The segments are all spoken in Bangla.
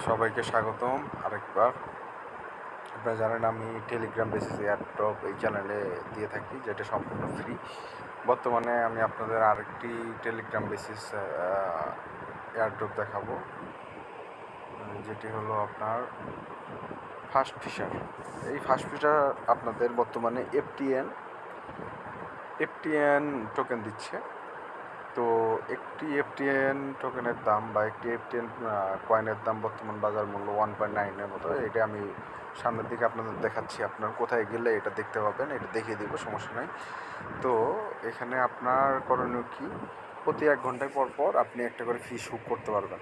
সবাইকে স্বাগতম আরেকবার। আপনারা জানেন আমি টেলিগ্রাম বেসিস এয়ারড্রপ এই চ্যানেলে দিয়ে থাকি, যেটা সম্পূর্ণ ফ্রি। বর্তমানে আমি আপনাদের আরেকটি টেলিগ্রাম বেসিস এয়ারড্রপ দেখাবো, যেটি হলো আপনার ফাস্ট ফিশার। এই ফাস্ট ফিশার আপনাদের বর্তমানে এফটিএন টোকেন দিচ্ছে। তো একটি এফটিএন টোকেনের দাম বা একটি এফটিএন কয়েনের দাম বর্তমান বাজার মূল্য 1.9 মতো। এটা আমি সামনের দিকে আপনাদের দেখাচ্ছি, আপনার কোথায় গেলে এটা দেখতে পাবেন, এটা দেখিয়ে দিব, সমস্যা নাই। তো এখানে আপনার করণীয় কি, প্রতি 1 ঘন্টায় পর পর আপনি একটা করে ফিশ হুক করতে পারবেন।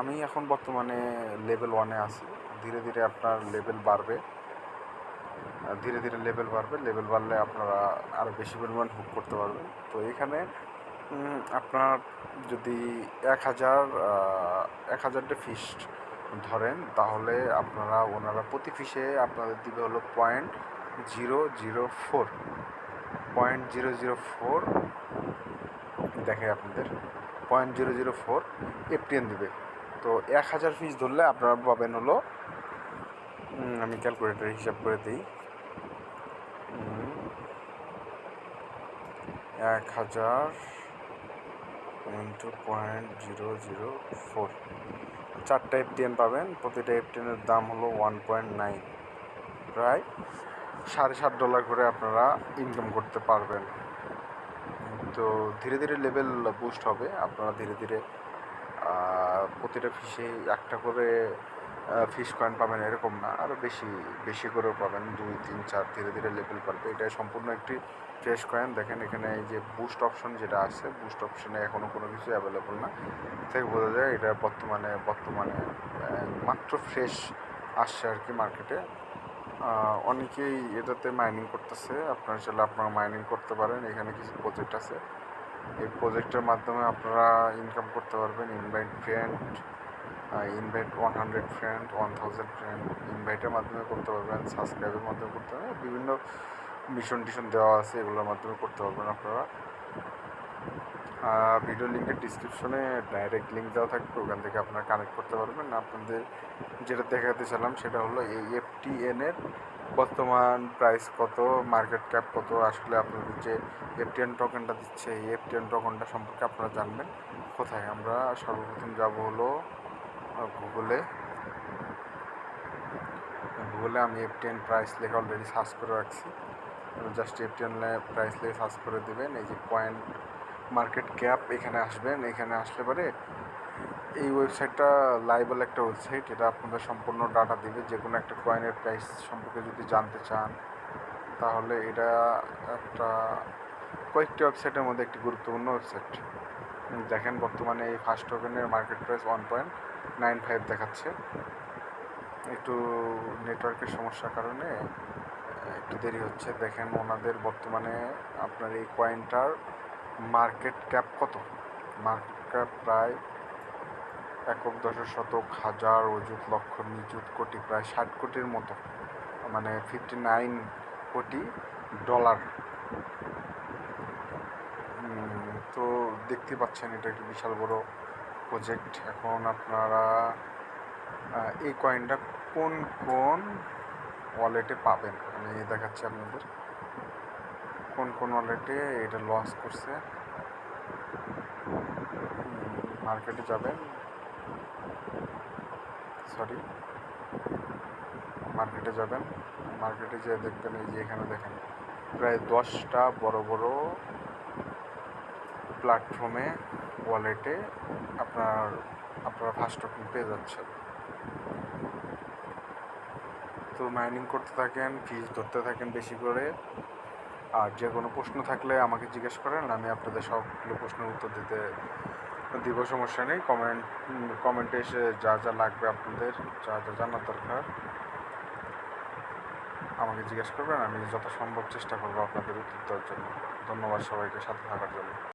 আমি এখন বর্তমানে লেভেল 1-এ আছি। ধীরে ধীরে আপনার লেভেল বাড়বে, লেভেল বাড়লে আপনারা আরও বেশি পরিমাণ হুক করতে পারবেন। তো এখানে আপনার যদি 1000টা ফিশ ধরেন, তাহলে ওনারা প্রতি ফিশে আপনাদের দিবে হলো 0.004 দেখে আপনাদের 0.004 এফটিএন দিবে। তো 1000 ফিশ ধরলে আপনারা পাবেন হলো, আমি ক্যালকুলেটার হিসাব করে দিই, 1000 × 0.004, 4টা এফটিএন পাবেন। প্রতিটা এফটিএনের দাম হলো 1.9, প্রায় $7.5 করে আপনারা ইনকাম করতে পারবেন। তো ধীরে ধীরে লেভেল বুস্ট হবে, আপনারা ধীরে ধীরে প্রতিটা ফিশে একটা করে ফিশ কয়েন পাবেন এরকম না, আরও বেশি করেও পাবেন, 2, 3, 4, ধীরে ধীরে লেভেল বাড়বে। এটা সম্পূর্ণ একটি ফ্রেশ কয়েন। দেখেন এখানে এই যে বুস্ট অপশন যেটা আছে, বুস্ট অপশনে এখনও কোনো কিছু অ্যাভেলেবল না, থেকে বোঝা যায় এটা বর্তমানে মাত্র ফ্রেশ আসছে আর কি মার্কেটে। অনেকেই এটাতে মাইনিং করতেছে, আপনারা চাইলে আপনারা মাইনিং করতে পারেন। এখানে কিছু প্রজেক্ট আছে, এই প্রজেক্টের মাধ্যমে আপনারা ইনকাম করতে পারবেন। ইনভাইট 100 ফ্রেন্ড, 1000 ফ্রেন্ড ইনভাইটের মাধ্যমে করতে পারবেন, সাবস্ক্রাইবের মাধ্যমে করতে পারবেন, বিভিন্ন মিশন দেওয়া আছে, এগুলোর মাধ্যমে করতে পারবেন আপনারা। ভিডিও লিঙ্কের ডিসক্রিপশনে ডাইরেক্ট লিঙ্ক দেওয়া থাকবে, ওখান থেকে আপনারা কানেক্ট করতে পারবেন। আপনাদের যেটা দেখাতে চাইলাম সেটা হলো এই এফটিএনের বর্তমান প্রাইস কত, মার্কেট ক্যাপ কত, আসলে আপনাদের যে এফটিএন টোকেনটা দিচ্ছে এই এফটিএন টোকেনটা সম্পর্কে আপনারা জানবেন। কোথায় আমরা সর্বপ্রথম যাব হলো গুগলে আমি এফটিএন প্রাইস লেখা অলরেডি সার্চ করে রাখছি। জাস্ট এফটিএন প্রাইস লেখে সার্চ করে দেবেন। এই যে কয়েন মার্কেট ক্যাপ, এখানে আসবেন। এখানে আসলে পরে এই ওয়েবসাইটটা লাইভেল একটা ওয়েবসাইট, এটা আপনাদের সম্পূর্ণ ডাটা দিবে। যে কোনো একটা কয়েনের প্রাইস সম্পর্কে যদি জানতে চান, তাহলে এটা কয়েকটি ওয়েবসাইটের মধ্যে একটি গুরুত্বপূর্ণ ওয়েবসাইট। দেখেন বর্তমানে এই ফার্স্ট টোকেনের মার্কেট প্রাইস 1.95 দেখাচ্ছে। একটু নেটওয়ার্কের সমস্যার কারণে একটু দেরি হচ্ছে। দেখেন ওনাদের বর্তমানে আপনার এই কয়েনটার মার্কেট ক্যাপ কত, মার্কেট ক্যাপ প্রায় একক, দশক, শতক, হাজার, অযুত, লক্ষ, নিযুত, কোটি, প্রায় 60 কোটির মতো, মানে $59 কোটি। তো দেখতে পাচ্ছেন এটা একটি বিশাল বড় প্রজেক্ট। এখন আপনারা এই কয়েনটা কোন ওয়ালেটে পাবেন আমি দেখাচ্ছি আপনাদের, কোন ওয়ালেটে এটা লঞ্চ করছে। মার্কেটে যাবেন, মার্কেটে যেয়ে দেখবেন এই যে এখানে দেখেন প্রায় 10টা বড় বড় প্ল্যাটফর্মে ওয়ালেটে আপনারা ফার্স্ট টোকেন পেয়ে যাচ্ছেন। তো মাইনিং করতে থাকেন, ফিস ধরতে থাকেন বেশি করে। আর যে কোনো প্রশ্ন থাকলে আমাকে জিজ্ঞেস করেন, আমি আপনাদের সবগুলো প্রশ্নের উত্তর দিব, সমস্যা নেই। কমেন্টে এসে যা লাগবে, আপনাদের যা জানার দরকার আমাকে জিজ্ঞেস করবেন, আমি যত সম্ভব চেষ্টা করবো আপনাদের উত্তর দেওয়ার জন্য। ধন্যবাদ সবাইকে সাথে থাকার জন্য।